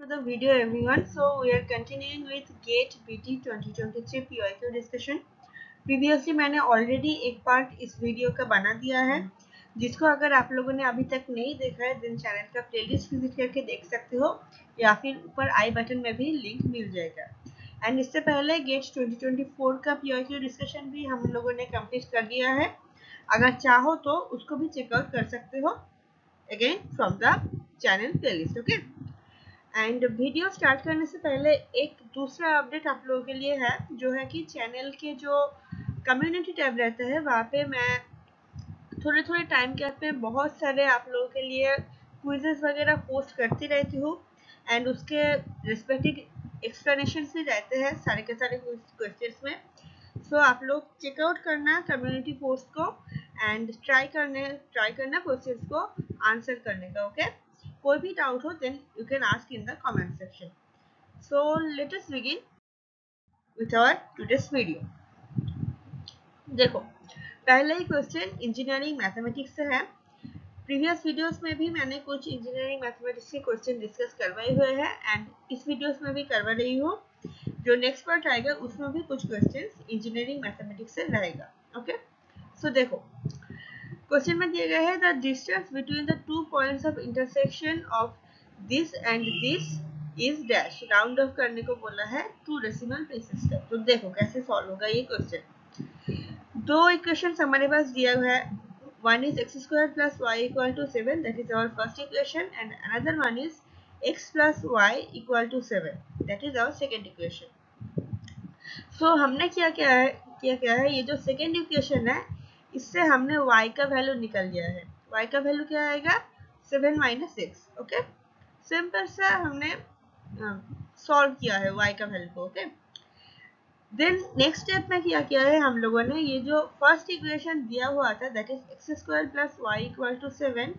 the video everyone. So we are continuing with GATE BT 2023 PYQ discussion. Previously मैंने already एक part इस video का बना दिया है, जिसको अगर आप लोगों ने अभी तक नहीं देखा है देन चैनल का प्लेलिस्ट विजिट करके देख सकते हो, या फिर ऊपर आई बटन में भी लिंक मिल जाएगा। एंड इससे पहले GATE 2024 का PYQ डिस्कशन भी हम लोगों ने कंप्लीट कर दिया है। अगर चाहो तो उसको भी चेकआउट कर सकते हो again from the channel playlist. Okay, and video start करने से पहले एक दूसरा अपडेट आप लोगों के लिए है, जो है कि चैनल के जो कम्युनिटी टैब रहता है वहाँ पे मैं थोड़े टाइम गैप में बहुत सारे आप लोगों के लिए क्विजेस वगैरह पोस्ट करती रहती हूँ, एंड उसके रिस्पेक्टिव एक्सप्लेनेशन भी रहते हैं सारे के सारे क्वेश्चंस में। सो आप लोग चेकआउट करना कम्युनिटी पोस्ट को एंड ट्राई करना क्वेश्चंस को आंसर करने का। ओके, कोई भी डाउट हो then you can ask in the comment section. So let us begin with our today's video. देखो, पहले ही क्वेश्चन इंजीनियरिंग मैथमेटिक्स से है। प्रीवियस वीडियोस में भी मैंने कुछ इंजीनियरिंग मैथमेटिक्स के क्वेश्चन डिस्कस करवाए हुए हैं, एंड इस वीडियोस में भी करवा रही हूँ। जो नेक्स्ट पार्ट आएगा उसमें भी कुछ क्वेश्चंस इंजीनियरिंग मैथमेटिक्स से रहेगा। ओके, सो देखो क्वेश्चन में दिया गया है the distance between the two points of intersection of this and this is dash. Round of करने को बोला है 2 डेसिमल प्लेसेस तक। तो देखो कैसे सॉल्व होगा ये क्वेश्चन। दो इक्वेशन हमारे पास दिया हुआ है, one is x square plus y equal to 7, that is our first equation, and another one is x plus y equal to 7, that is our second equation. So हमने क्या है ये जो सेकेंड इक्वेशन है इससे हमने y का value निकल गया है। y का वैल्यू क्या आएगा 7 माइनस एक्स। ओके, सिंपल सा हमने सॉल्व किया है y का वैल्यू को। ओके, देन नेक्स्ट स्टेप में क्या है हम लोगों ने, ये जो फर्स्ट इक्वेशन दिया हुआ था that is x square plus y equal to 7,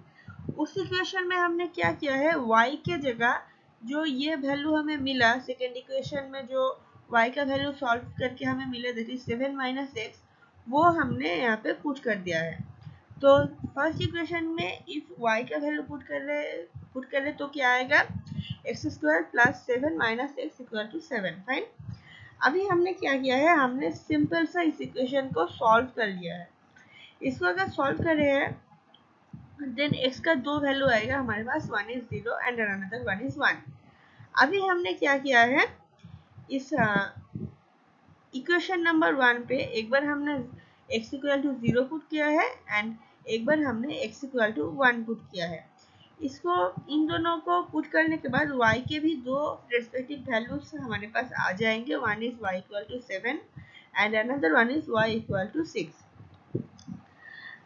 उस इक्वेशन में हमने क्या किया है y के जगह जो ये वैल्यू हमें मिला सेकेंड इक्वेशन में, जो y का वैल्यू सॉल्व करके हमें मिला दैट इज 7 माइनस एक्स, वो हमने यहाँ पे पुट कर दिया है। तो फर्स्ट इक्वेशन में इफ y का वैल्यू पुट कर रहे तो क्या आएगा x square plus 7 minus x equal to 7। Fine, अभी हमने क्या किया है, हमने सिंपल सा इस इक्वेशन को सॉल्व कर लिया है। इसको अगर सॉल्व कर रहे हैं देन x का दो वैल्यू आएगा हमारे पास, one is 0 and another one is 1। अभी हमने क्या किया है इस इक्वेशन नंबर 1 पे एक बार हमने x इक्वल टू 0 पुट किया है एंड एक बार हमने x इक्वल टू 1 पुट किया है। इसको इन दोनों को पुट करने के बाद y के भी दो रेस्पेक्टिव वैल्यूज हमारे पास आ जाएंगे, one is y equal to 7 and another one is y equal to 6।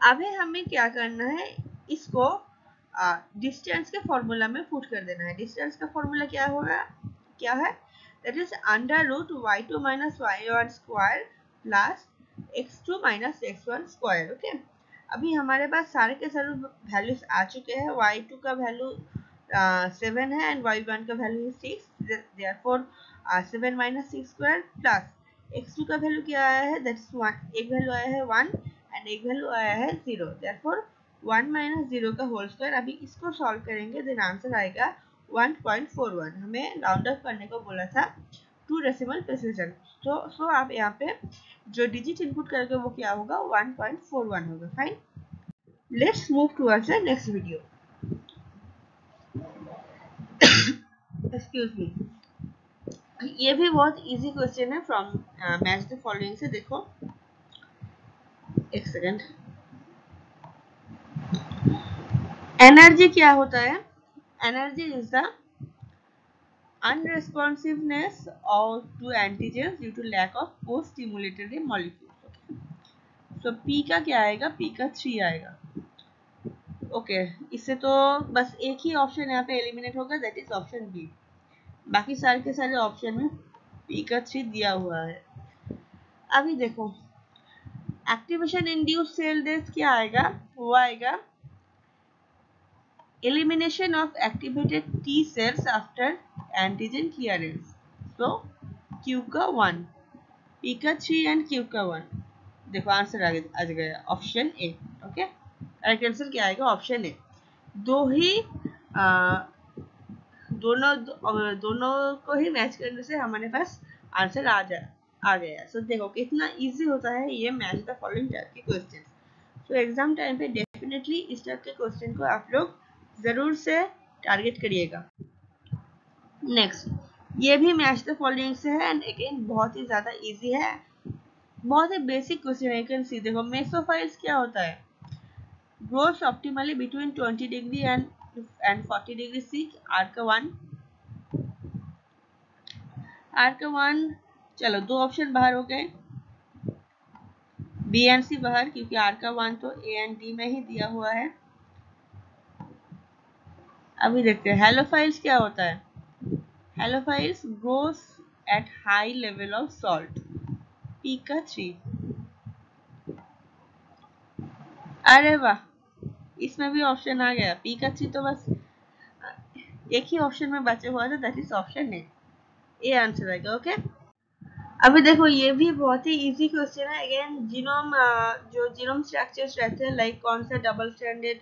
अभी हमें क्या करना है, इसको डिस्टेंस के फॉर्मूला में पुट कर देना है। डिस्टेंस का फॉर्मूला क्या है that is under root y2 minus y1 square plus x2 minus x1 square. Okay, अभी हमारे पास सारे के सारे वैल्यूज आ चुके हैं। y2 का वैल्यू 7 है एंड y1 का value 6, therefore 7 minus 6 square plus x2 का वैल्यू क्या आया है दैट्स 1, एक वैल्यू आया है 1 एंड एक वैल्यू आया है 0, देयरफॉर 1 माइनस 0 का होल स्क्वायर। अभी इसको सॉल्व करेंगे देन आंसर आएगा 1.41। हमें राउंड ऑफ करने को बोला था 2 डेसिमल प्रेसिजन। सो आप यहाँ पे जो डिजिट इनपुट करेंगे वो क्या होगा 1.41 होगा। Fine, let's move towards the next video. Excuse me, ये भी बहुत इजी क्वेश्चन है फ्रॉम मैच द फॉलोइंग से। देखो एक सेकेंड, एनर्जी क्या होता है, energy is the unresponsiveness to antigens due to lack of co-stimulatory molecules. Okay. So P का क्या आएगा, P का 3 आएगा। ओके, इससे तो बस एक ही ऑप्शन यहाँ पे एलिमिनेट होगा दैट इज ऑप्शन बी। बाकी सारे के सारे ऑप्शन में P का 3 दिया हुआ है। अभी देखो एक्टिवेशन इंड्यूस सेल डेथ क्या आएगा, वो आएगा elimination of activated T cells after antigen clearance. So Q का 1, P का 3 एंड Q का 1। देखो आंसर आ गया option A. Okay, right answer क्या आएगा ऑप्शन ए। दोनों को ही मैच करने से हमारे पास आंसर आ गया। सो देखो कितना इजी होता है ये मैच द फॉलोइंग टाइप के क्वेश्चन। तो एग्जाम टाइम पे डेफिनेटली इस टाइप के क्वेश्चन को आप लोग जरूर से टारगेट करिएगा। नेक्स्ट, ये भी मैच द फॉलोइंग से है एंड अगेन बहुत ही ज्यादा इजी है, बहुत ही बेसिक क्वेश्चन है। यू कैन सी, देखो मेसोफाइल्स क्या होता है, grows optimally between 20 degree and 40 degree C. R का वन, चलो दो ऑप्शन बाहर हो गए, बी एंड सी बाहर, क्योंकि आर का वन तो ए एंड डी में ही दिया हुआ है। अभी देखते हैं हेलोफाइल्स क्या होता है। Halophiles grows at high level of salt, P का 3। अरे वाह, इसमें भी ऑप्शन आ गया, पी का 3। तो बस एक ही ऑप्शन में बचे हुआ था, that is option A answer आएगा। ओके, अभी देखो ये भी बहुत ही इजी क्वेश्चन है। अगेन जीनोम, जो जीनोम स्ट्रक्चर्स रहते हैं, लाइक कौन सा डबल स्ट्रैंडेड,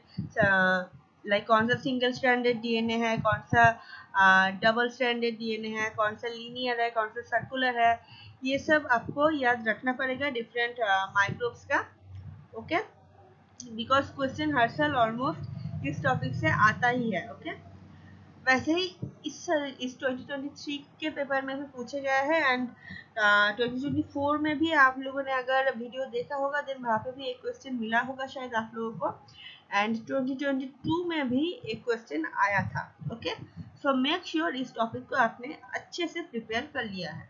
लाइक कौन सा सिंगल स्ट्रैंडेड डीएनए है, कौन सा डबल स्ट्रैंडेड डीएनए है, कौन सा लीनियर है, कौन सा सर्कुलर है, ये सब आपको याद रखना पड़ेगा डिफरेंट माइक्रोब्स का। ओके, बिकॉज क्वेश्चन हर साल ऑलमोस्ट इस टॉपिक से आता ही है। ओके, वैसे ही इस 2023 के पेपर में भी पूछा गया है एंड 2024 में भी आप लोगों ने अगर वीडियो देखा होगा देन वहाँ पे भी एक क्वेश्चन मिला होगा शायद आप लोगों को, एंड 2022 में भी एक क्वेश्चन आया था। ओके, सो मेक श्योर इस टॉपिक को आपने अच्छे से प्रिपेयर कर लिया है।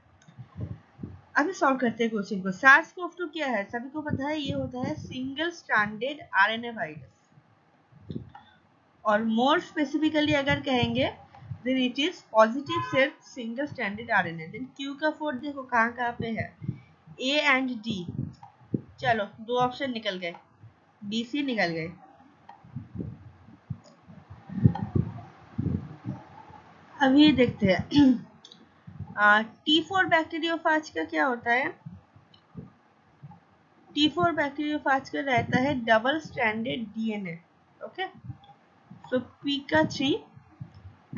अभी सॉल्व करते हैं क्वेश्चन को। SARS-CoV-2 क्या है, सभी को पता है, ये होता है सिंगल स्ट्रैंडेड आरएनए वायरस, और मोर स्पेसिफिकली अगर कहेंगे then it is positive set single stranded RNA. Then Q का 4 देखो कहाँ पे है, ए एंड डी। चलो दो ऑप्शन निकल गए, बी सी निकल गए। अभी देखते हैं T4 बैक्टीरियोफाज का क्या होता है। T4 बैक्टीरियोफाज का रहता है डबल स्ट्रैंडेड डीएनए। ओके, सो पी का 3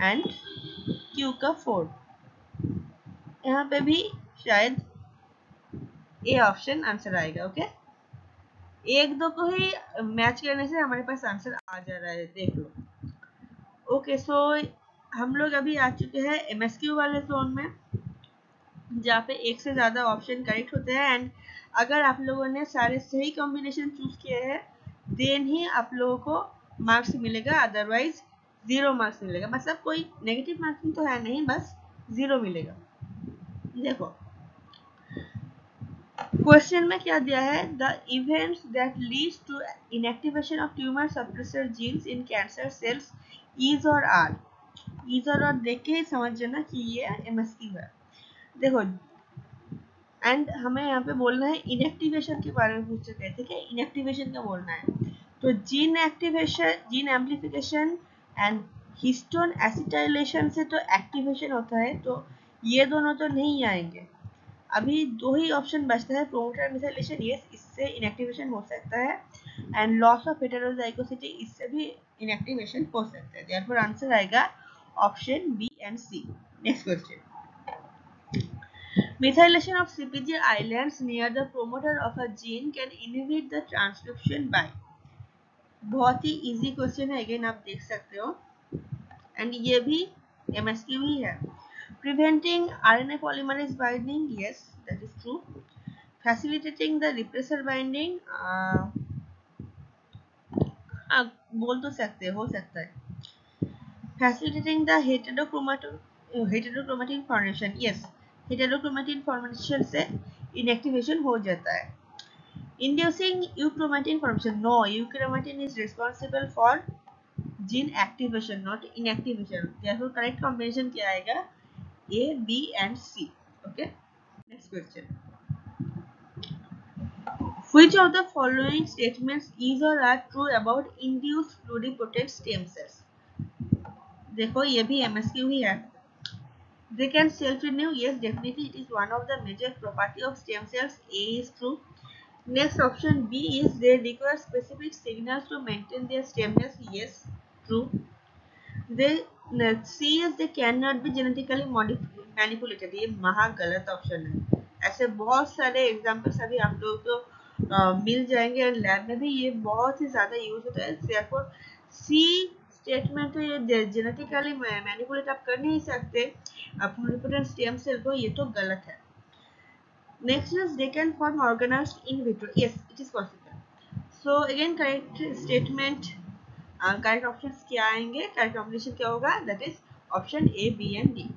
एंड क्यू का 4। यहाँ पे भी शायद ए ऑप्शन आंसर आएगा। ओके, एक दो को ही मैच करने से हमारे पास आंसर आ जा रहा है, देख लो। ओके, सो हम लोग अभी आ चुके हैं एमएसक्यू वाले जोन में, जहाँ पे एक से ज्यादा ऑप्शन करेक्ट होते हैं एंड अगर आप लोगों ने सारे सही कॉम्बिनेशन चूज किए हैं देन ही आप लोगों को मार्क्स मिलेगा, अदरवाइज 0 मार्क्स मिलेगा। मतलब कोई नेगेटिव मार्किंग तो है नहीं, बस 0 मिलेगा। देखो क्वेश्चन में क्या दिया है, the events that leads to inactivation of tumour suppressor genes in cancer cells is or are. Is or are देख के ही समझ जाना कि ये एमएसक्यू है। देखो एंड हमें यहाँ पे बोलना है इनएक्टिवेशन के बारे में पूछ रहे थे, ठीक है, इनएक्टिवेशन का बोलना है। तो gene activation, gene amplification and histone acetylation से तो एक्टिवेशन होता है, तो ये दोनों तो नहीं आएंगे। अभी दो ही ऑप्शन बचता है, प्रोमोटर मिथाइलेशन, यस इससे इनएक्टिवेशन हो सकता है, एंड लॉस ऑफ हेटेरोजाइगोसिटी, इससे भी इनएक्टिवेशन हो सकता है। देयरफॉर आंसर आएगा option B and C. Next question, methylation of CpG islands near the promoter of a gene can inhibit the transcription by। बहुत ही इजी क्वेश्चन है, अगेन आप देख सकते हो एंड ये भी एमएसक्यू ही है। Preventing RNA polymerase binding, yes that is true। Facilitating the repressor binding, बोल तो सकते हो सकता है। Facilitating the heterochromatin formation, yes heterochromatin formation से इनएक्टिवेशन हो जाता है। Inducing euchromatin formation, no, euchromatin is responsible for gene activation not inactivation। therefore correct combination क्या आएगा, A, B and C। okay, next question, which of the following statements is or are true about induced pluripotent stem cells। देखो ये भी MSQ ही है। They can self-renew, yes definitely it is one of the major property of stem cells, A is true। Next option B is they require specific signals to maintain their stemness, yes true। They C is they can not be genetically manipulated, ये महा गलत option है। ऐसे बहुत सारे examples अभी आप लोगों को मिल जाएंगे लैब में भी, ये बहुत ही ज्यादा यूज होता है। therefore सी स्टेटमेंट तो ये जेनेटिकली मैनिपुलेट आप कर नहीं सकते प्लुरिपोटेंट स्टेम सेल को, ये तो गलत है। Next is they can form organised in vitro, yes it is possible. So again correct statement, correct options क्या आएंगे, करेक्ट कॉम्बिनेशन क्या होगा, that is option A, B and D.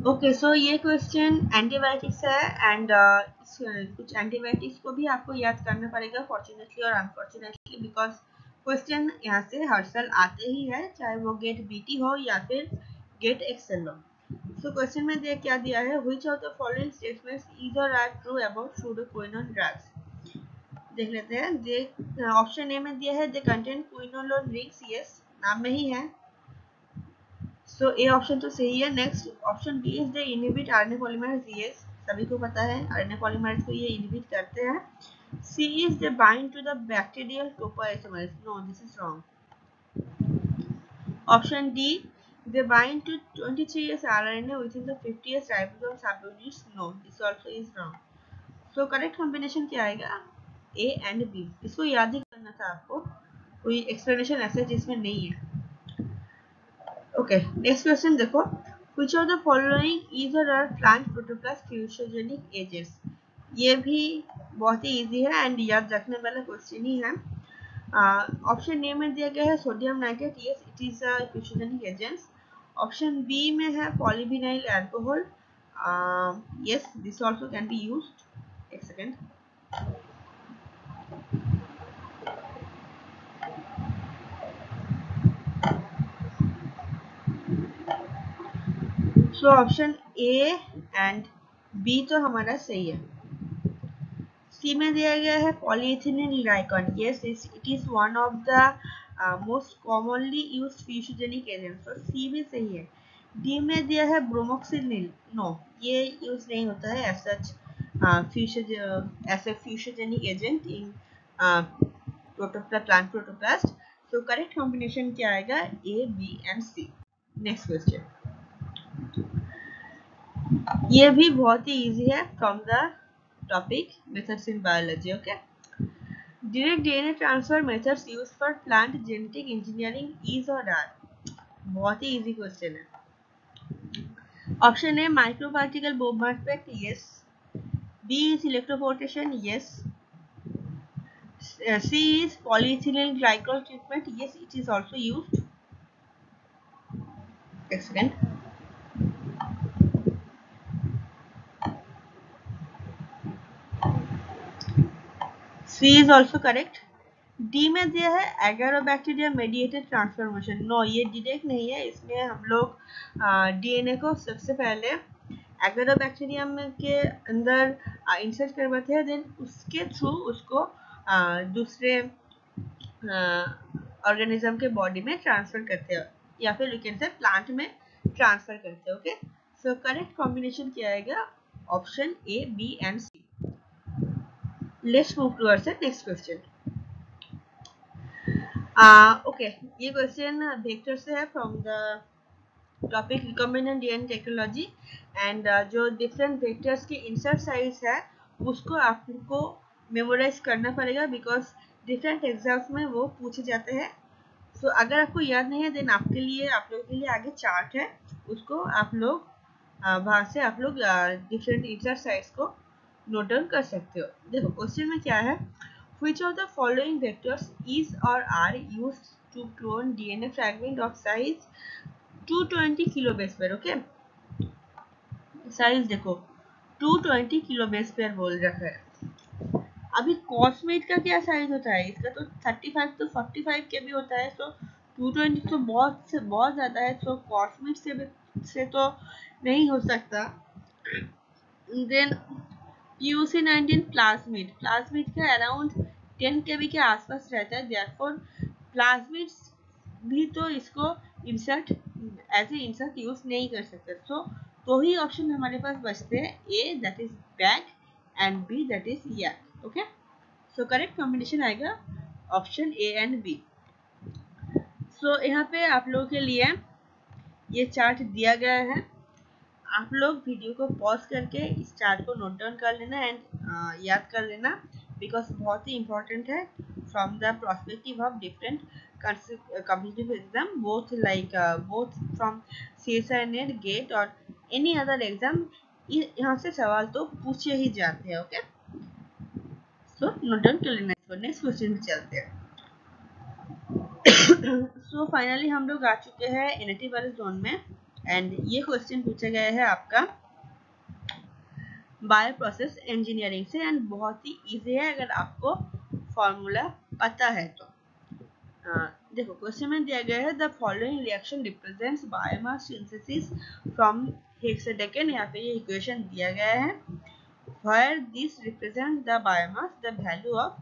Okay, so ये क्वेश्चन एंटीबायोटिक्स है and कुछ antibiotics को भी आपको याद करना पड़ेगा फॉर्चुनेटली और अनफॉर्चुनेटली, बिकॉज क्वेश्चन यहाँ से हर साल आते ही है, चाहे वो गेट बीटी हो या फिर गेट एक्सेल हो। सो क्वेश्चन में क्या दिया है, which of the following statements either are true about pseudoquinone drugs. देख लेते हैं। ऑप्शन ए में दिया है they contain quinolone rings, yes नाम में ही है, सो ए ऑप्शन तो सही है। Next option B is they inhibit RNA polymerase, yes सभी को पता है आरएनए पॉलीमरेज को ये इनहिबिट करते हैं। C is they bind to the bacterial topoisomers, no this is wrong. Option D they bind to 23S RNA within the 50S ribosome subunits, no this also is wrong. So correct combination क्या आएगा, A and B। इसको याद ही करना था आपको, कोई explanation ऐसे जिसमें नहीं है। ओके, नेक्स्ट क्वेश्चन देखो, which of the following either are plant protoplast fusiogenic agents, ये भी बहुत ही इजी है एंड याद रखने वाला क्वेश्चन ही है। ऑप्शन ए में दिया गया है sodium nitrate, yes it is a fusogenic agents. Option B में है polyvinyl alcohol, yes this also can be used. एक second, so option A and B तो हमारा सही है। सी में दिया गया है polyethylene glycol, yes it is one of the most commonly used fusogenic agents, तो सी भी सही है। डी में दिया है ब्रोमोक्सिलिन, नो ये यूज नहीं होता है as such as a fusogenic agent in plant protoplast. So correct combination क्या आएगा, A B and C. Next question, ये भी बहुत ही इजी है from the topic methods in biology. Okay, direct DNA transfer methods used for plant genetic engineering is or are, बहुत ही इजी क्वेश्चन है। Option A microparticle bombardment, yes. B is electroporation, yes. C is polyethylene glycol treatment, yes it is also used. Excellent, C is also correct. D में दिया है agrobacteria mediated transformation, no ये direct नहीं है, इसमें हम लोग डीएनए को सबसे पहले एगारोबैक्टीरियम के अंदर इंसर्ट करवाते हैं, देन उसके थ्रू उसको दूसरे ऑर्गेनिज्म के बॉडी में ट्रांसफर करते हैं, या फिर यू कैन से प्लांट में ट्रांसफर करते हैं। ओके, सो करेक्ट कॉम्बिनेशन क्या आएगा, option A B and C. Let's move towards the next question. Okay, ये क्वेश्चन वेक्टर से है from the topic recombinant DNA technology and जो डिफरेंट वेक्टर्स के इंसर्ट साइज है उसको आपको मेमोराइज करना पड़ेगा, बिकॉज डिफरेंट एग्जाम्स में वो पूछे जाते हैं। सो अगर आपको याद नहीं है देन आपके लिए, आप लोगों के लिए आगे चार्ट है, उसको आप लोग वहां से आप लोग डिफरेंट इंसर्ट साइज को नोट डाउन कर सकते हो। देखो क्वेश्चन में क्या है, which of the following vectors is or are used to clone DNA fragment of size 220 kilobase pair, okay size देखो 220 किलोबेस पेयर बोल रखा है। अभी कॉस्मेट का क्या साइज होता है, इसका तो 35 तो 45 के भी होता है, सो 220 तो बहुत ज्यादा है, सो कॉस्मेट से तो नहीं हो सकता। देन PUC19 प्लाज्मिड का अराउंड 10 kb के आसपास रहता है, देयरफॉर प्लाज्मिड्स भी तो इसको insert as a insert use नहीं कर सकते। सो तो ही ऑप्शन हमारे पास बचते हैं, A that is BAC and B that is YAC. Okay, so correct combination आएगा option A and B. So यहाँ पे आप लोगों के लिए ये चार्ट दिया गया है, आप लोग वीडियो को पॉज करके इस चार्ट को नोट डाउन कर लेना एंड याद कर लेना, बिकॉज बहुत ही इंपॉर्टेंट है from the prospective of different competitive exam, both from CSIR net, GATE और एनी अदर एग्जाम। यहाँ से सवाल तो पूछे ही जाते हैं। ओके, सो नोट डाउन कर लेना इसको। नेक्स्ट क्वेश्चन पे चलते हैं। सो फाइनली हम लोग आ चुके हैं एनएटी वाले जोन में एंड ये क्वेश्चन पूछा गया है आपका बायो प्रोसेस इंजीनियरिंग से एंड बहुत ही इजी है अगर आपको फॉर्मूला पता है तो। देखो क्वेश्चन में दिया गया है the following reaction represents biomass synthesis from hexadecane. यहाँ पे ये इक्वेशन दिया गया है where this represents the biomass, the value of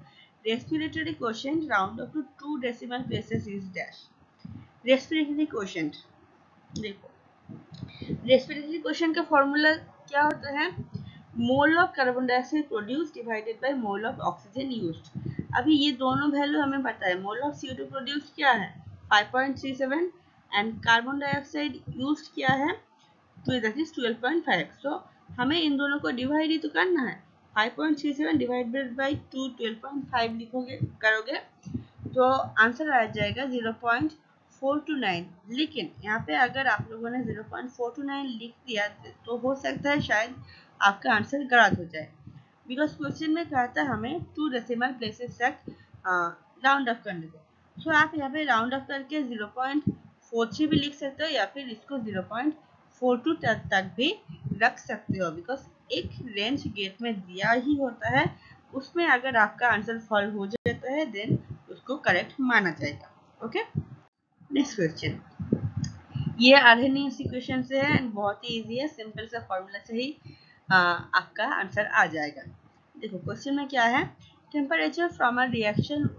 respiratory quotient round up to 2 decimal places is dash। Respiratory quotient, देखो रेस्पिरेटरी क्वोशेंट का फॉर्मूला क्या होता है, mole of carbon dioxide produce divided by mole of oxygen used. अभी ये दोनों value हमें पता है, मोल ऑफ CO2 प्रोड्यूस क्या है 5.37 एंड कार्बन डाइऑक्साइड यूज्ड क्या है तो दैट इज 12.5। सो हमें इन दोनों को डिवाइड ही तो करना है, 5.37 डिवाइडेड बाय 2 12.5 लिखोगे करोगे तो आंसर आ जाएगा 0.429। लेकिन यहाँ पे अगर आप लोगों ने 0.429 लिख दिया तो हो सकता है शायद आपका आंसर गलत हो जाए, बिकॉज क्वेश्चन में कहा था हमें 2 डेसिमल प्लेसेस तक राउंड ऑफ करने को। सो आप यहाँ पे राउंड ऑफ करके 0.43 भी लिख सकते हो या फिर इसको 0.42 तक भी रख सकते हो, बिकॉज एक रेंज गेट में दिया ही होता है, उसमें अगर आपका आंसर फॉल हो जाता है देन उसको करेक्ट माना जाएगा। ओके, नेक्स्ट क्वेश्चन, ये आर्हेनियस इक्वेशन से है एंड बहुत ही इजी है, सिंपल सा फॉर्मूला से ही आपका आंसर आ जाएगा। देखो क्वेश्चन में क्या है, temperature from a reaction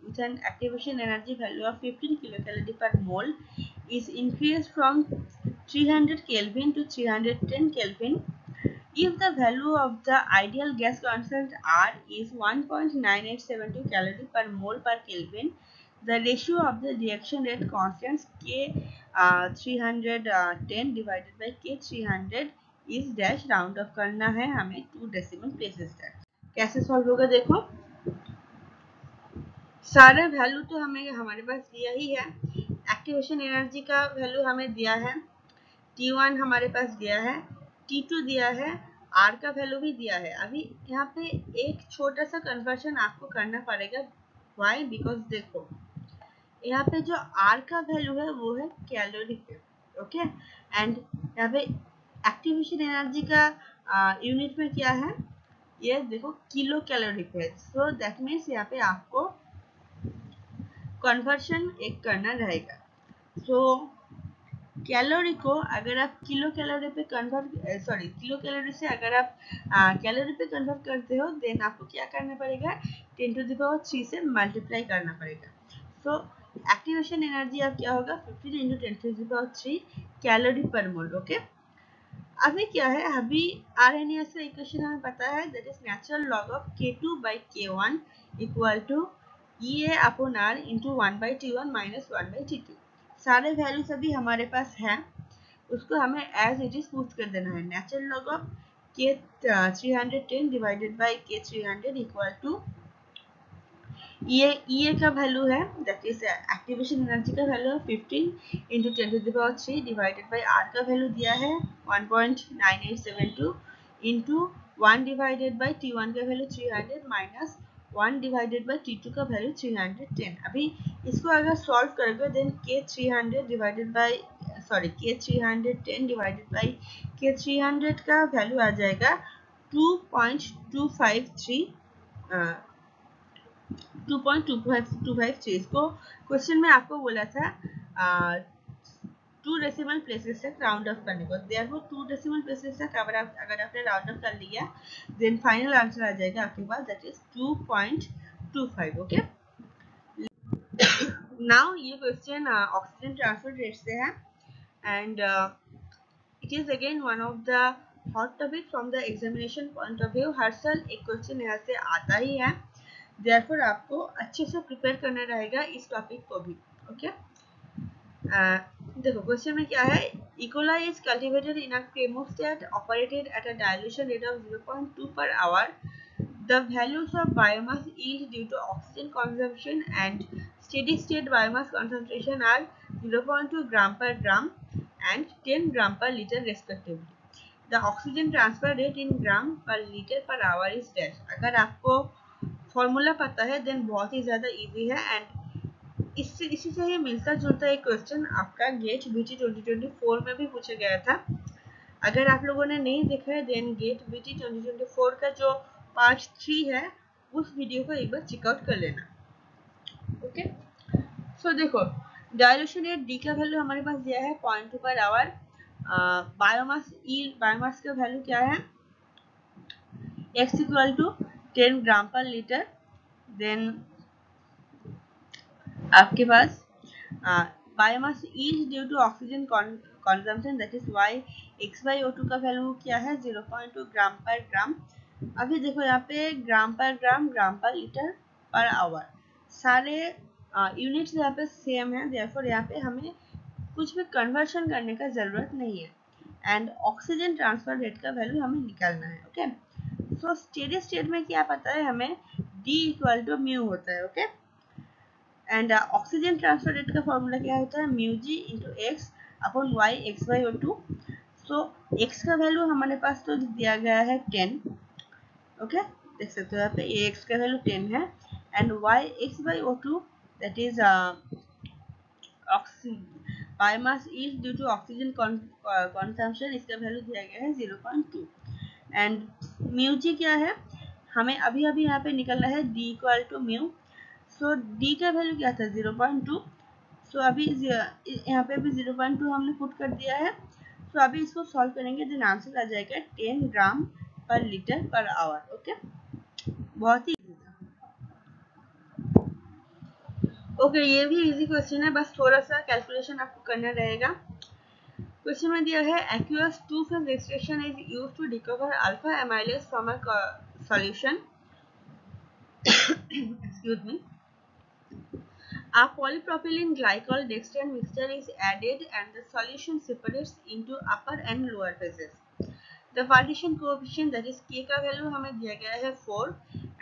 with an activation energy value of 15 kilocalorie per mole is increased from 300 Kelvin to 310 Kelvin if the value of the ideal gas constant R is 1.9872 calorie per mole per Kelvin, the ratio of the reaction rate constants K 310 divided by K 300 is dash। Round of करना है हमें 2 decimal places तक। कैसे solve होगा, देखो सारे value तो हमें हमारे पास दिया ही है, एक्टिवेशन एनर्जी का वैल्यू हमें दिया है, T1 हमारे पास दिया है, T2 दिया है, R का वैल्यू भी दिया है। अभी यहाँ पे एक छोटा सा कन्वर्शन आपको करना पड़ेगा, वाई बिकॉज देखो यहाँ पे जो R का वैल्यू है वो है कैलोरी पे। ओके, एंड यहाँ पे एक्टिवेशन एनर्जी का यूनिट में क्या है, ये देखो किलो कैलोरी पे। सो दैट मीन्स यहाँ पे आपको कन्वर्शन एक करना रहेगा। सो कैलोरी को अगर आप किलो कैलोरी पे किलो कैलोरी से अगर आप कैलोरी पे कन्वर्ट करते हो देन आपको क्या करना पड़ेगा, 10⁻³ से मल्टीप्लाई करना पड़ेगा। सो एक्टिवेशन एनर्जी अब क्या होगा 15 × 10⁻³ कैलोरी पर मोल। ओके, अभी क्या है, अभी आरएनएस का इक्वेशन हमें पता है, that is natural log of K2/K1 equal to EA/R into 1/T1 minus 1/T2। सारे वैल्यूज अभी हमारे पास है, उसको हमें एज इट इज पुट कर देना है। Natural log of K 310 divided by K 300 equal to ये का वैल्यू है, दैट इज एक्टिवेशन एनर्जी का वैल्यू है 15 × 10⁻³ डिवाइडेड बाय R का वैल्यू दिया है 1.9872 इंटू 1 डिवाइडेड बाय T1 का value 300 minus 1 divided by T2 का वैल्यू 310। अभी इसको अगर सॉल्व करोगे then K 310 divided by K 300 का वैल्यू आ जाएगा 2.253। इसको क्वेश्चन में आपको बोला था 2 डेसिमल प्लेसेस तक राउंड ऑफ करने को, देयरफॉर 2 डेसिमल प्लेसेस तक अगर आपने राउंड ऑफ कर लिया देन फाइनल आंसर आ जाएगा आपके पास, दैट इज 2.25। ओके, नाउ ये क्वेश्चन ऑक्सीजन ट्रांसफर रेट से है and it is again one of the hot topic from the examination point of view. हर साल एक क्वेश्चन यहाँ से आता ही है, देयरफॉर आपको अच्छे से प्रिपेयर करना रहेगा इस टॉपिक को भी। ओके, देखो क्वेश्चन में क्या है, E coli is cultivated in a chemostat operated at a dilution rate of 0.2 per hour. The values of biomass yield due to oxygen consumption and steady state biomass concentration are 0.2 gram per gram and 10 gram per liter respectively. The oxygen transfer rate in gram per liter per hour is dash. अगर आपको formula पता है then बहुत ही ज़्यादा easy है, and इसी से ही मिलता जुलता एक क्वेश्चन आपका गेट बीटी 2024 में भी पूछा गया था। अगर आप लोगों ने नहीं देखा है देन गेट बीटी 2024 का जो पार्ट 3 है उस वीडियो को एक बार चेकआउट कर लेना। ओके, सो देखो डायल्यूशन रेट डी का वैल्यू हमारे पास दिया है 0.2 पर आवर। बायोमास का वैल्यू क्या है, x इक्वल टू 10 ग्राम पर लीटर। देन आपके पास biomass yield due to oxygen consumption that is y, x/O2 का वैल्यू क्या है 0.2 ग्राम पर ग्राम। अभी देखो यहाँ पे ग्राम पर लीटर पर आवर सारे यूनिट्स यहाँ पे सेम है, देयरफॉर यहाँ पे हमें कुछ भी कन्वर्शन करने का जरूरत नहीं है, एंड ऑक्सीजन ट्रांसफर रेट का वैल्यू हमें निकालना है। ओके, सो स्टेडी स्टेट में क्या पता है हमें d इक्वल टू म्यू होता है। Okay, and oxygen transfer rate का फॉर्मूला क्या होता है mu G into X upon Y x/O2। So x का वैल्यू हमारे पास तो दिया गया है 10। ओके, देख सकते हो यहाँ पे x का वैल्यू 10 है, and y x/O2 that is biomass yield due to oxygen consumption, इसका वैल्यू दिया गया है 0.2। एंड म्यू जी क्या है, हमें अभी यहाँ पे निकलना है d equal to mu. So d का वैल्यू क्या था 0.2। सो अभी यहाँ पे भी 0.2 हमने पुट कर दिया है। सो अभी इसको सॉल्व करेंगे देन आंसर आ जाएगा 10 ग्राम पर लीटर पर आवर। ओके, बहुत ही इजी था। ओके, ये भी इजी क्वेश्चन है, बस थोड़ा सा कैलकुलेशन आपको करना रहेगा। क्वेश्चन में दिया है aqueous two phase extraction is used to recover alpha amylase from a solution excuse me. A polypropylene glycol dextran mixture is added and the solution separates into upper and lower phases. The partition coefficient that is K का value हमें दिया गया है 4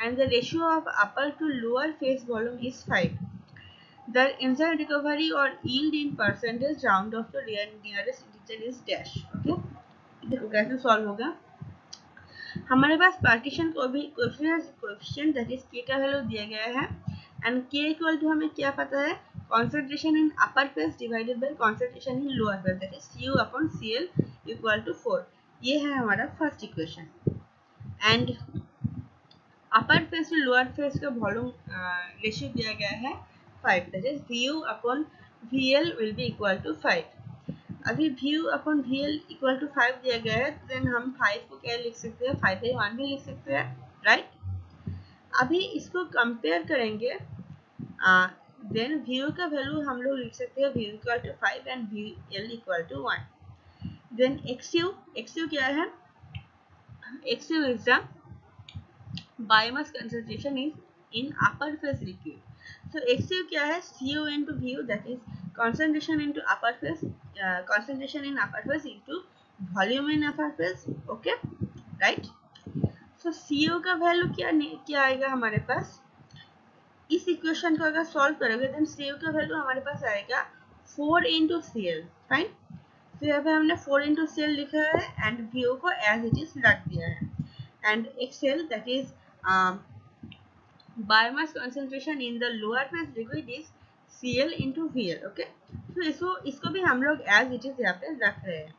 and the ratio of upper to lower phase volume is 5. The enzyme recovery or yield in percentage round off to nearest integer is dash. Okay, देखो कैसे solve होगा। हमारे पास partition coefficient that is K का value दिया गया है, and K equal to हमें क्या पता है concentration in upper phase divided by concentration in lower phase that is Cu upon Cl equal to 4। ये है हमारा first equation, and upper phase two lower phase का वॉल्यूम रेशियो दिया गया है 5 that is Vu upon Vl will be equal to 5। अभी Vu upon Vl equal to 5 दिया गया है, देन हम 5 को क्या लिख सकते हैं 5/1 भी लिख सकते हैं, राइट। अभी इसको कंपेयर करेंगे, देन Vu का वैल्यू हम लोग लिख सकते हैं Vu equal to 5 and Vl equal to 1। Then Xu क्या है, Xu is the biomass concentration is in upper phase liquid। So Xu क्या है Cu into Vu that is concentration into upper phase, concentration in upper phase into volume in upper phase। Okay, right। So Cu का value क्या आएगा हमारे पास, इस equation को अगर solve करोगे देन Cu का वैल्यू हमारे पास आएगा 4 into Cl। फाइन, तो यहाँ पे हमने 4 into Cl लिखा है एंड Vu को एज इट इज रख दिया है, and Xl that is biomass concentration in the lower phase liquid is Cl into Vl। Okay, तो इसको भी हम लोग एज इट इज यहाँ पे रख रहे हैं।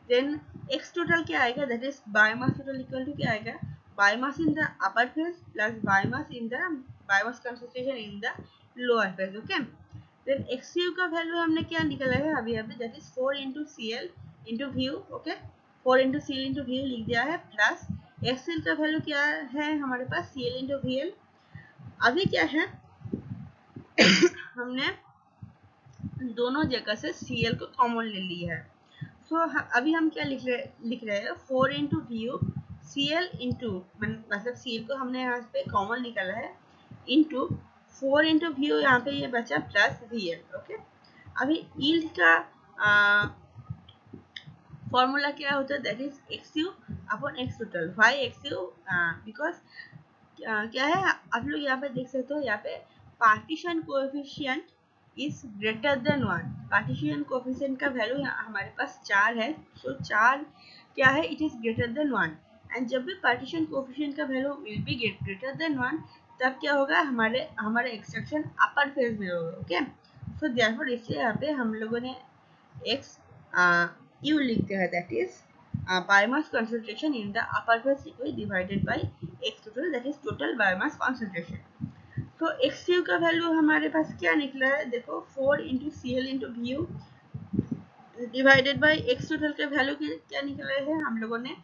देन X टोटल क्या आएगा that is biomass total equal to क्या आएगा biomass in the upper phase plus biomass concentration in the lower phase. Okay, then Xu का वैल्यू हमने क्या निकाला है अभी that is 4 into Cl into Vu। ओके, 4 into Cl into Vu लिख दिया है, प्लस Xl का वैल्यू क्या है हमारे पास Cl into Vl। अभी क्या है हमने दोनों जगह से Cl को कॉमन ले लिया है। सो अभी हम क्या लिख रहे हैं 4 into Vu Cl into मतलब Cl को हमने यहाँ पे कॉमन निकाला है into 4 into Vu यहाँ पे ये बचा प्लस Vl। ओके, अभी यील्ड का फॉर्मूला क्या होता है, that is X U upon X total. Y X U, because क्या है, आप लोग यहाँ पे देख सकते हो, यहाँ पे partition coefficient is greater than 1। Partition coefficient का वैल्यू हमारे पास 4 है, सो 4 क्या है, it is greater than 1। And जब भी पार्टीशन कोएफिशिएंट का value will be greater than 1, तब क्या होगा, हमारा एक्सट्रैक्शन अपर फेज में होगा। ओके, सो देयरफॉर इसलिए यहाँ पे हम लोगों ने एक्स यू लिखते हैं, that is biomass concentration in the upper phase liquid divided by x total, that is total biomass concentration। तो XU का वैल्यू हमारे पास क्या निकला है, देखो 4 into C L into V U divided by X total का वैल्यू क्या निकला है हम लोगों ने,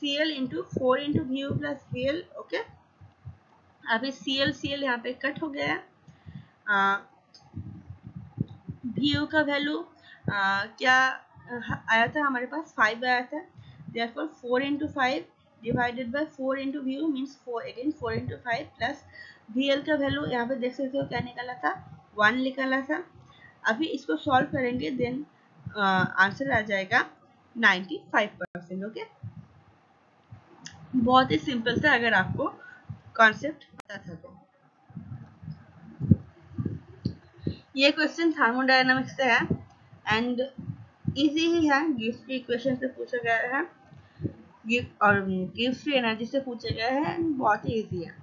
C L into 4 into V U plus V L. Okay, अभी सी एल यहाँ पे कट हो गया है। वी यू का वैल्यू क्या आया था हमारे पास, 5 आया था, therefore 4 into 5 divided by 4 into vu means 4, again 4 into 5 plus vl का वैल्यू यहाँ पे देख सकते हो क्या निकला था, 1 निकला था। अभी इसको सॉल्व करेंगे, देन आंसर आ जाएगा 95%। ओके, बहुत ही सिंपल था अगर आपको कॉन्सेप्ट पता था तो। ये क्वेश्चन थर्मोडायनामिक्स से है एंड इजी ही है, गिव्स फ्री इक्वेशन से पूछा गया है, गिव्स फ्री एनर्जी से पूछा गया है एंड बहुत ही इजी है।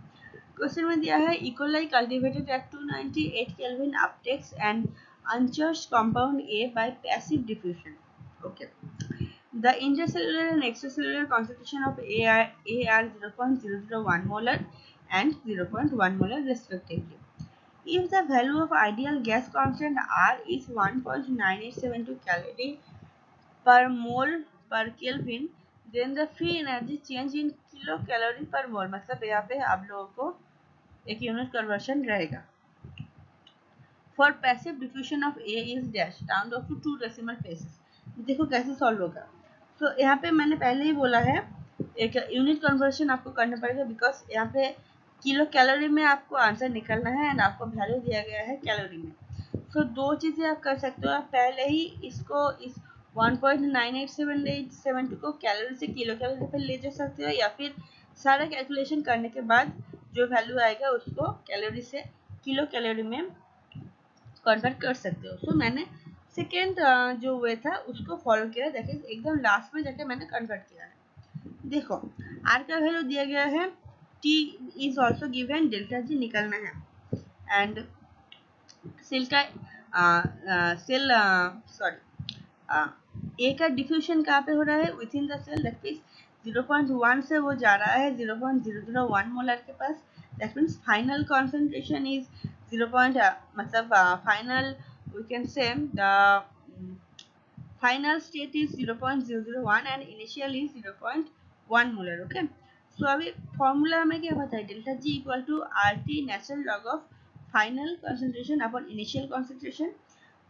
क्वेश्चन में दिया है E coli cultivated at 298 kelvin uptakes and uncharged compound A by passive diffusion. Okay, the intercellular and extracellular concentration of A are 0.001 molar and 0.1 molar respectively. If the value of ideal gas constant R is 1.9872 calorie per mole per Kelvin, then the free energy change in kilocalorie per mole। मतलब यहाँ पे आप लोगों को एक unit conversion रहेगा। For passive diffusion of A is dash round off to 2 decimal places. देखो कैसे सॉल्व होगा। तो यहाँ पे मैंने पहले ही बोला है, एक यूनिट कन्वर्शन आपको करना पड़ेगा, बिकॉज यहाँ पे किलो कैलोरी में आपको आंसर निकलना है एंड आपको वैल्यू दिया गया है कैलोरी में। तो दो चीजें आप कर सकते हो, आप पहले ही इसको इस 1.9872 को कैलोरी से किलो कैलोरी पर ले जा सकते हो, या फिर सारा कैलकुलेशन करने के बाद जो वैल्यू आएगा उसको कैलोरी से किलो कैलोरी में कन्वर्ट कर सकते हो। सो मैंने सेकेंड जो वे था उसको फॉलो किया, देखिए एकदम लास्ट में जाके मैंने कन्वर्ट किया है। देखो आर का वैल्यू दिया गया है, T is also given, delta G निकलना है एंड सेल का सेल सॉरी ए का डिफ्यूजन कहाँ पे हो रहा है, within the cell, that means 0.1 से वो जा रहा है 0.001 मोलर के पास। That means final concentration is 0. मतलब final we can say the final state is 0.001 and initial is 0.1 molar. Okay, so अभी फॉर्मूला में क्या होता है, delta G equal to R T natural log of final concentration upon initial concentration.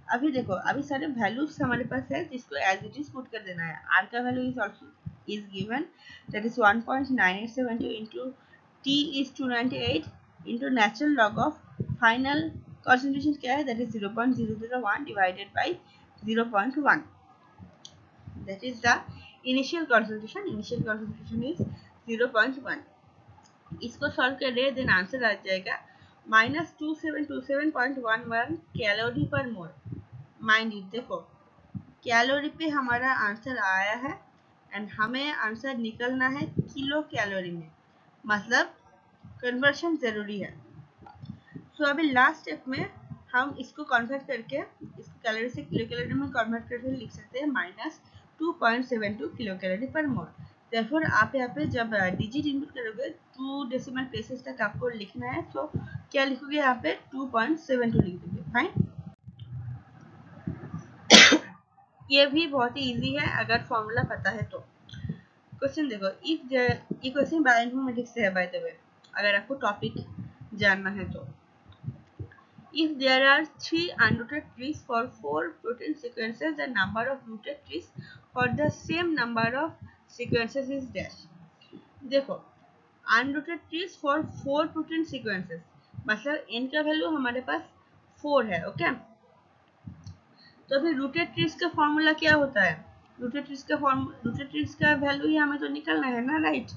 अभी देखो अभी सारे वैल्यूज हमारे पास है, जिसको एज इट इज पुट कर देना है। आर का value is also is given, that is 1.9872 into T is 298 into natural log of final concentration क्या है, that is 0.001 divided by 0.1, that is the initial concentration. Initial concentration is 0.1। इसको solve कर रहे हैं, देन आंसर आ जाएगा -2727.11 calorie पर मोल। Mind it, देखो कैलोरी पे हमारा आंसर आया है एंड हमें आंसर निकलना है किलो कैलोरी में, मतलब कन्वर्शन जरूरी है। सो अभी लास्ट स्टेप में हम इसको कन्वर्ट करके, इसको कैलोरी से किलो कैलोरी में कन्वर्ट करके लिख सकते हैं -2.72 किलो कैलोरी पर मोल। therefore आप यहाँ पे जब डिजिट इनपुट करोगे 2 डेसिमल प्लेसेस तक आपको लिखना है, तो क्या लिखोगे यहाँ पे 2.72 लिख दोगे। फाइन, ये भी बहुत ही इजी है अगर फॉर्मूला पता है तो। क्वेश्चन देखो, इफ ये क्वेश्चन बायोइन्फॉर्मेटिक्स से है बाय द वे, अगर आपको टॉपिक जानना है तो। If there are 3 unrooted trees for 4 protein sequences, the number of rooted trees for the same number of sequences is dash। देखो unrooted trees for 4 protein sequences, मतलब n का value हमारे पास 4 है। ओके, तो फिर रूटेड ट्रीज का formula क्या होता है? रूटेड ट्रीज का वैल्यू ही हमें तो निकालना है ना, राइट?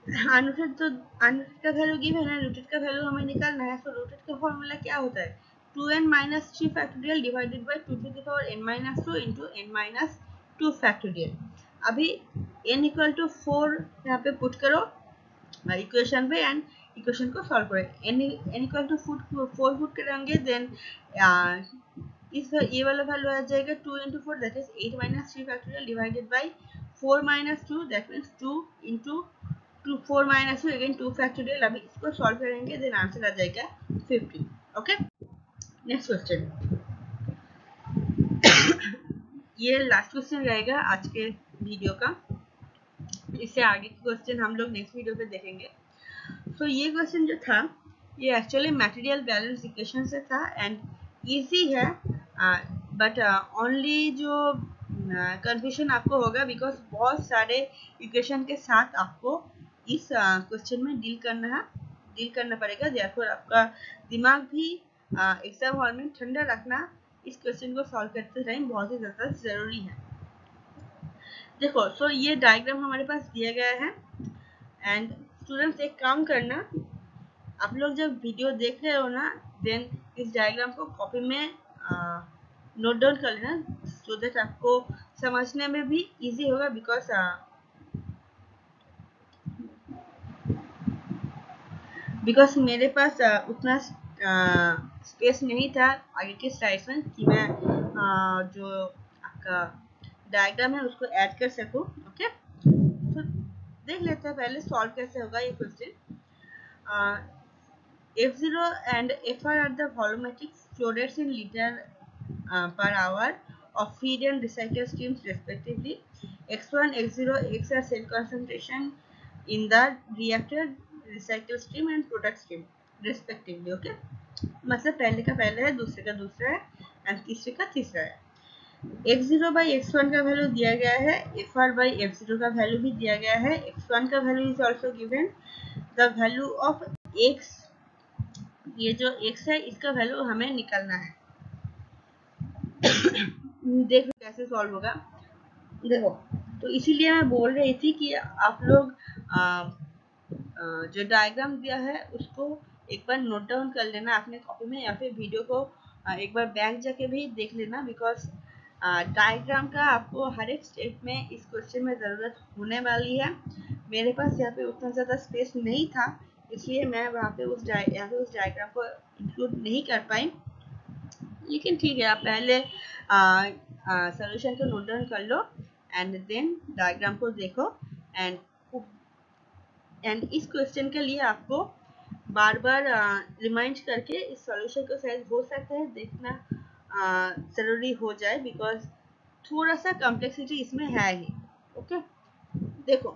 अनरूटेड का वैल्यू गिवन है, रूटेड का वैल्यू हमें निकालना है। सो रूटेड का फॉर्मूला क्या होता है? 2n minus 3 factorial divided by 2 to the power n minus 2 into n minus 2 factorial. अभी n इक्वल टू 4 यहाँ पे पुट करो इक्वेशन पे एंड इक्वेशन को सॉल्व करें। n इक्वल टू 4 पुट करेंगे, देन इस ये वाला वैल्यू आ जाएगा 2 into 4 that is 8 minus 3 factorial divided by 4 minus 2 that means 2 into 4 minus 2 again 2 factorial. अभी इसको सॉल्व करेंगे, देन आंसर आ जाएगा 50। Okay, next question. ये लास्ट क्वेश्चन रहेगा आज के वीडियो का, इससे आगे के क्वेश्चन हम लोग नेक्स्ट वीडियो पे देखेंगे। सो ये क्वेश्चन जो था ये एक्चुअली मटेरियल बैलेंस इक्वेशन से था एंड इजी है, बट ओनली जो कंफ्यूजन आपको होगा बिकॉज बहुत सारे इक्वेशन के साथ आपको इस क्वेश्चन में डील करना पड़ेगा। देयरफॉर आपका दिमाग भी एग्जाम हॉल में ठंडा रखना इस क्वेश्चन को सॉल्व करते टाइम बहुत ही ज़्यादा ज़रूरी है। देखो, सो ये डायग्राम हमारे पास दिया गया है एंड स्टूडेंट्स एक काम करना, आप लोग जब वीडियो देख रहे हो ना, देन इस डायग्राम को कॉपी में नोट डाउन कर लेना सो दैट आपको समझने में भी इजी होगा। बिकॉज मेरे पास उतना स्पेस नहीं था आगे के स्लाइड्स में कि मैं जो आपका डायग्राम है उसको ऐड कर सकूं। ओके, तो देख लेते हैं पहले सॉल्व कैसे होगा ये question. F0 and FR are the volumetric flow rates in liter per hour of feed and recycle streams respectively. X1, X0, X are cell concentration in the reactor, recycle stream and product stream respectively. Okay, मतलब पहले का पहले है, दूसरे का दूसरा है and तीसरे का तीसरा है। X0 by X1 का वैल्यू दिया गया है, FR by F0 का वैल्यू भी दिया गया है। X1 का value is also given, the value of X, ये जो x है इसका वैल्यू हमें निकालना है। देखो कैसे सॉल्व होगा। देखो, तो इसीलिए मैं बोल रही थी कि आप लोग जो डायग्राम दिया है उसको एक बार नोट डाउन कर लेना अपने कॉपी में, या फिर वीडियो को एक बार बैक जाके भी देख लेना। बिकॉज डायग्राम का आपको हर एक स्टेप में इस क्वेश्चन में ज़रूरत होने वाली है। मेरे पास यहाँ पे उतना ज़्यादा स्पेस नहीं था, इसलिए मैं वहाँ पे उस डायग्राम को इंक्लूड नहीं कर पाई। लेकिन ठीक है, आप पहले सॉल्यूशन को नोट डाउन कर लो एंड देन डायग्राम को देखो एंड इस क्वेश्चन के लिए आपको बार बार रिमाइंड करके इस सॉल्यूशन को शायद हो सकता है देखना ज़रूरी हो जाए, बिकॉज थोड़ा सा कॉम्प्लेक्सिटी इसमें है ही। ओके, देखो,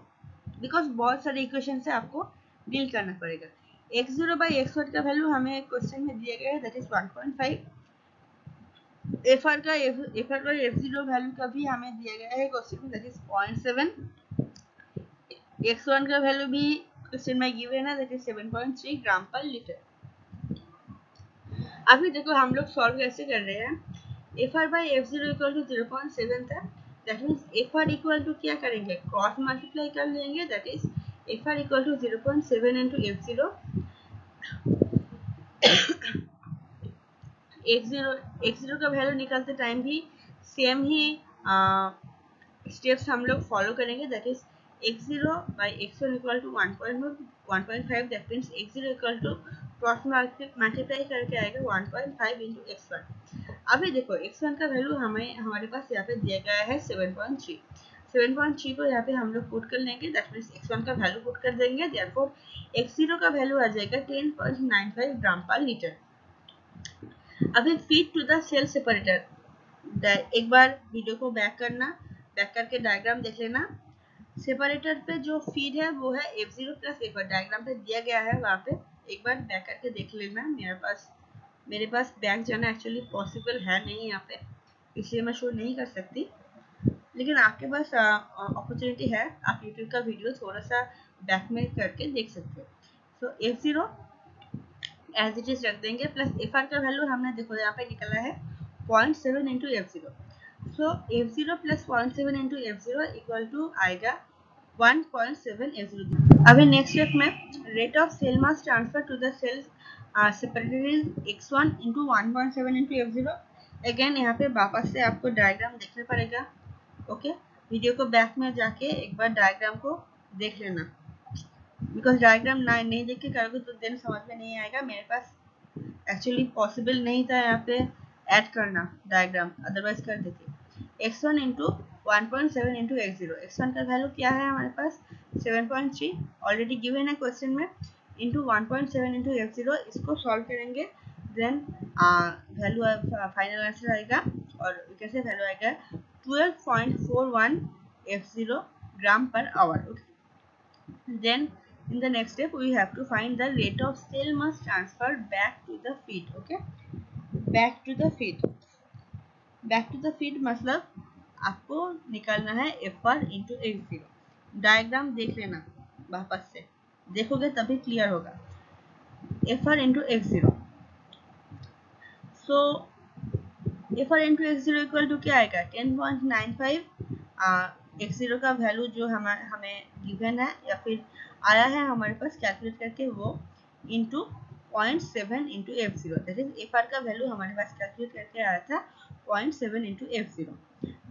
बिकॉज बहुत सारे इक्वेशन से आपको डील करना पड़ेगा। x0 by x1 का वैल्यू हमें क्वेश्चन में दिया गया है, that is 1.5। fr by f0 value का भी हमें दिया गया है क्वेश्चन में, दैट इज 0.7। x1 का वैल्यू भी क्वेश्चन में गिवन है, दैट इज 7.3 ग्राम पर लीटर। अभी देखो हम लोग सॉल्व कैसे कर रहे हैं। fr by f0 equal to 0.7 था, that means fr equal to क्या करेंगे, क्रॉस मल्टीप्लाई कर लेंगे, that is fr equal to 0.7 into f0। x0 का वैल्यू निकालते टाइम भी सेम ही स्टेप्स हम लोग फॉलो करेंगे, that is x0 by x1 equal to 1.5, that means x0 equal to cross multiply करके आएगा 1.5 इंटू x1। अभी देखो x1 का वैल्यू हमारे पास यहाँ पे दिया गया है 7.3 को यहाँ पे हम लोग पुट कर लेंगे, दैट मीन्स x1 का वैल्यू पुट कर देंगे, देयरफॉर x0 का वैल्यू आ जाएगा 10.95 ग्राम पर लीटर। अभी feed to the cell separator, एक बार वीडियो को बैक करके डायग्राम देख लेना। सेपरेटर पे जो फीड है वो है F0 प्लस F1, डायग्राम पे दिया गया है, वहाँ पे एक बार बैक करके देख लेना। मेरे पास बैक जाना एक्चुअली पॉसिबल है नहीं यहाँ पे, इसलिए मैं शो नहीं कर सकती, लेकिन आपके पास अपॉर्चुनिटी है, आप यूट्यूब का वीडियो थोड़ा सा बैक में करके देख सकते हो। सो F0 एज इट इज रख देंगे, प्लस FR का वैल्यू हमने देखो यहाँ पे निकला है 0.7 into F0। So F0 plus 0.7 into F0 equal to आएगा 1.7 F0। अभी नेक्स्ट स्टेप में rate of cell mass transfer to the cell separated is x1 into 1.7 into F0। Again यहाँ पे वापस से आपको डायग्राम देखना पड़ेगा। ओके, वीडियो को बैक में जाके एक बार डायग्राम को देख लेना, बिकॉज डायग्राम नहीं देख के करोगे तो देन समझ में नहीं आएगा। मेरे पास एक्चुअली पॉसिबल नहीं था यहाँ पे ऐड करना डायग्राम, अदरवाइज कर देते। x1 into 1.7 into x0, x1 का वैल्यू क्या है हमारे पास 7.3 ऑलरेडी गिवन है क्वेश्चन में, इंटू 1.7 इंटू F0। इसको सॉल्व करेंगे देन वैल्यू फाइनल आंसर आएगा, और कैसे वैल्यू आएगा 12.41 F0 ग्राम पर our. Then in the next step we have to find the rate of cell mass transfer back to the feed. Okay, back to the feed, back to the feed मतलब आपको निकालना है FR into X0। Diagram देख लेना वापस से, देखोगे तभी क्लियर होगा। FR into X0, so FR into X0 equal to क्या आएगा 10.95। X0 का वैल्यू जो हमें गिवन है या फिर आया है हमारे पास कैलकुलेट करके, वो into 0.7 into F0, that is FR का वैल्यू हमारे पास कैलकुलेट करके आया था 0.7 इंटू F0।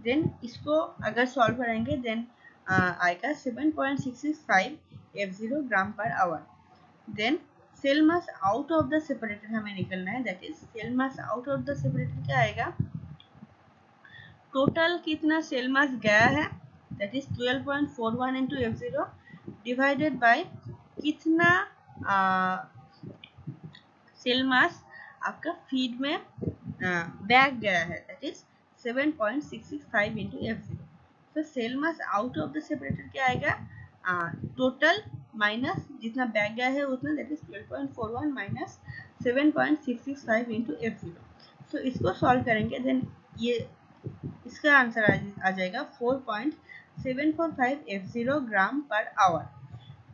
देन इसको अगर सॉल्व करेंगे देन आएगा 7.665 F0 ग्राम पर hour. Then cell mass out of the separator हमें निकलना है, that is cell mass out of the separator क्या आएगा, टोटल कितना सेल मास गया है that is 12.41 into F0 divided by कितना सेल मास आपका फीड में बैक गया है, दैट इज 7.665 इंटू F0। तो cell mass out of the separator क्या आएगा, टोटल माइनस जितना बैक गया है उतना, that is 12.41 minus 7.665 into F0। So इसको सॉल्व करेंगे देन ये इसका आंसर आ जाएगा 4.745 F0 ग्राम पर आवर।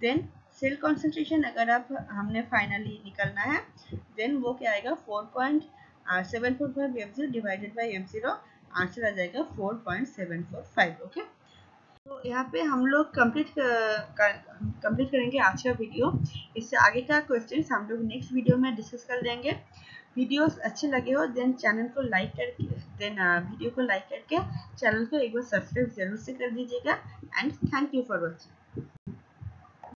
देन सेल कॉन्सेंट्रेशन अगर आप हमने फाइनली निकलना है देन वो क्या आएगा 4.745 F0 divided bye F0, answer आ जाएगा 4.745। ओके, तो यहाँ पे हम लोग कंप्लीट करेंगे आज का वीडियो। इससे आगे का क्वेश्चन हम लोग नेक्स्ट वीडियो में डिस्कस कर लेंगे। वीडियोस अच्छे लगे हो देन चैनल को लाइक करके वीडियो को लाइक करके चैनल को एक बार सब्सक्राइब जरूर से कर दीजिएगा। And thank you for watching.